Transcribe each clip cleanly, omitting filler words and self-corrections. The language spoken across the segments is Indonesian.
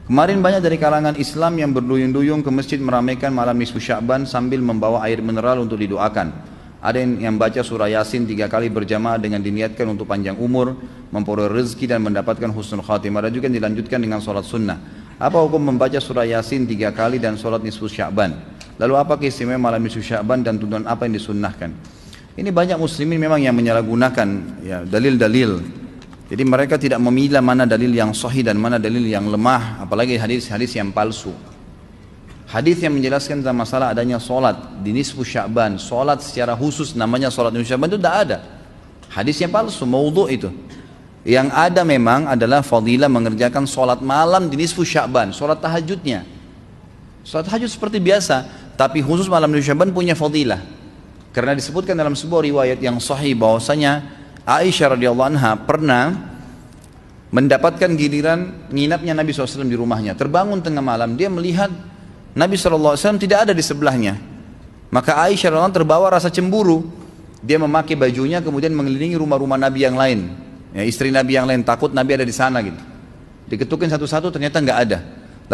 Kemarin banyak dari kalangan Islam yang berduyun-duyung ke masjid meramaikan malam nisfu Sya'ban sambil membawa air mineral untuk didoakan. Ada yang baca surah Yasin 3 kali berjamaah dengan diniatkan untuk panjang umur, memperoleh rezeki dan mendapatkan husnul khatimah. Ada juga yang dilanjutkan dengan sholat sunnah. Apa hukum membaca surah Yasin 3 kali dan sholat nisfu Sya'ban? Lalu apa keistimewaan malam nisfu Sya'ban dan tuntunan apa yang disunnahkan? Ini banyak muslimin memang yang menyalahgunakan ya, dalil-dalil. Jadi mereka tidak memilah mana dalil yang sahih dan mana dalil yang lemah, apalagi hadis-hadis yang palsu. Hadis yang menjelaskan tentang masalah adanya solat di nisfu Sya'ban, solat secara khusus namanya solat nisfu Sya'ban itu tidak ada. Hadisnya palsu, maudhu' itu. Yang ada memang adalah fadilah mengerjakan solat malam di nisfu Sya'ban, solat tahajudnya. Solat tahajud seperti biasa, tapi khusus malam nisfu Sya'ban punya fadilah. Karena disebutkan dalam sebuah riwayat yang sahih bahwasanya Aisyah radhiyallahu anha pernah mendapatkan giliran nginapnya Nabi SAW di rumahnya. Terbangun tengah malam, dia melihat Nabi SAW tidak ada di sebelahnya. Maka Aisyah radhiyallahu anha terbawa rasa cemburu. Dia memakai bajunya kemudian mengelilingi rumah-rumah Nabi yang lain, ya, istri Nabi yang lain, takut Nabi ada di sana gitu. Diketukin satu-satu, ternyata nggak ada.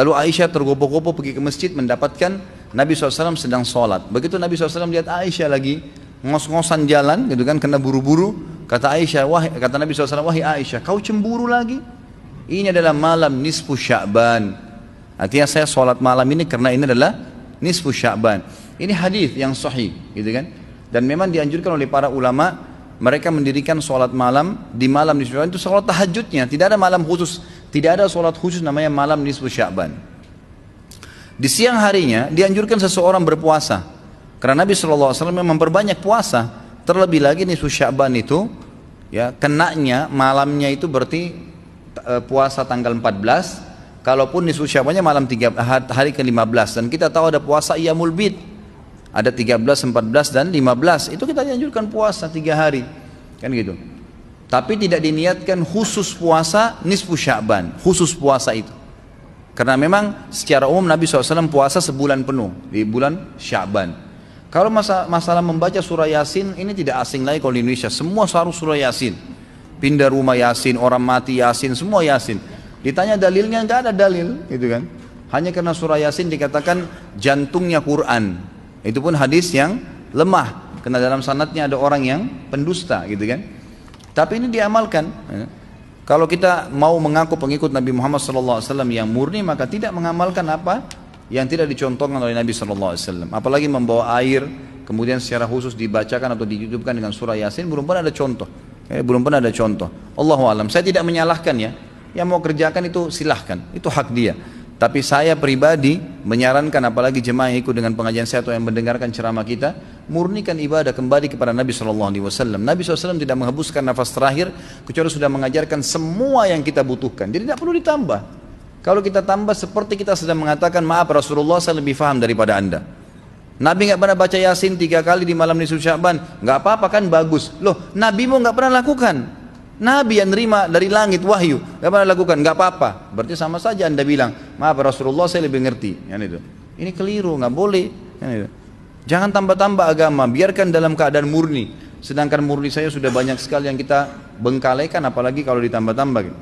Lalu Aisyah tergopoh-gopoh pergi ke masjid mendapatkan Nabi SAW sedang sholat. Begitu Nabi SAW lihat Aisyah lagi ngos-ngosan jalan gitu kan, kena buru-buru. Kata Nabi SAW, wahai Aisyah, kau cemburu lagi? Ini adalah malam nisfu Sya'ban. Artinya saya sholat malam ini karena ini adalah nisfu Sya'ban. Ini hadis yang sahih gitu kan. Dan memang dianjurkan oleh para ulama, mereka mendirikan sholat malam di malam nisfu Sya'ban itu sholat tahajudnya. Tidak ada malam khusus, tidak ada sholat khusus namanya malam nisfu Sya'ban. Di siang harinya dianjurkan seseorang berpuasa, karena Nabi SAW memang memperbanyak puasa. Terlebih lagi nisfu Sya'ban itu ya kenanya malamnya itu berarti puasa tanggal 14. Kalaupun nisfu Sya'bannya malam hari ke-15, dan kita tahu ada puasa Iyamul Bid, ada 13, 14 dan 15. Itu kita dianjurkan puasa 3 hari kan gitu. Tapi tidak diniatkan khusus puasa nisfu Sya'ban, khusus puasa itu. Karena memang secara umum Nabi SAW puasa sebulan penuh di bulan Sya'ban. Kalau masalah membaca surah Yasin, ini tidak asing lagi kalau di Indonesia. Semua harus surah Yasin. Pindah rumah Yasin, orang mati Yasin, semua Yasin. Ditanya dalilnya, nggak ada dalil, gitu kan? Hanya karena surah Yasin dikatakan jantungnya Quran. Itu pun hadis yang lemah, karena dalam sanadnya ada orang yang pendusta, gitu kan? Tapi ini diamalkan. Kalau kita mau mengaku pengikut Nabi Muhammad SAW yang murni, maka tidak mengamalkan apa yang tidak dicontohkan oleh Nabi SAW. Apalagi membawa air, kemudian secara khusus dibacakan atau dihidupkan dengan surah Yasin, belum pernah ada contoh. Belum pernah ada contoh. Allahu a'lam. Saya tidak menyalahkan ya. Yang mau kerjakan itu silahkan, itu hak dia. Tapi saya pribadi menyarankan, apalagi jemaah yang ikut dengan pengajian saya atau yang mendengarkan ceramah kita, murnikan ibadah kembali kepada Nabi SAW. Nabi SAW tidak menghembuskan nafas terakhir kecuali sudah mengajarkan semua yang kita butuhkan. Jadi tidak perlu ditambah. Kalau kita tambah seperti kita sedang mengatakan, maaf Rasulullah saya lebih faham daripada anda. Nabi nggak pernah baca Yasin 3 kali di malam nisfu Sya'ban, nggak apa-apa kan, bagus. Loh, Nabi mau nggak pernah lakukan. Nabi yang nerima dari langit wahyu nggak pernah lakukan, nggak apa-apa. Berarti sama saja anda bilang, maaf Rasulullah saya lebih ngerti. Kan itu. Ini keliru, nggak boleh. Kan itu. Jangan tambah-tambah agama, biarkan dalam keadaan murni. Sedangkan murni saya sudah banyak sekali yang kita bengkalaikan, apalagi kalau ditambah-tambah. Gitu.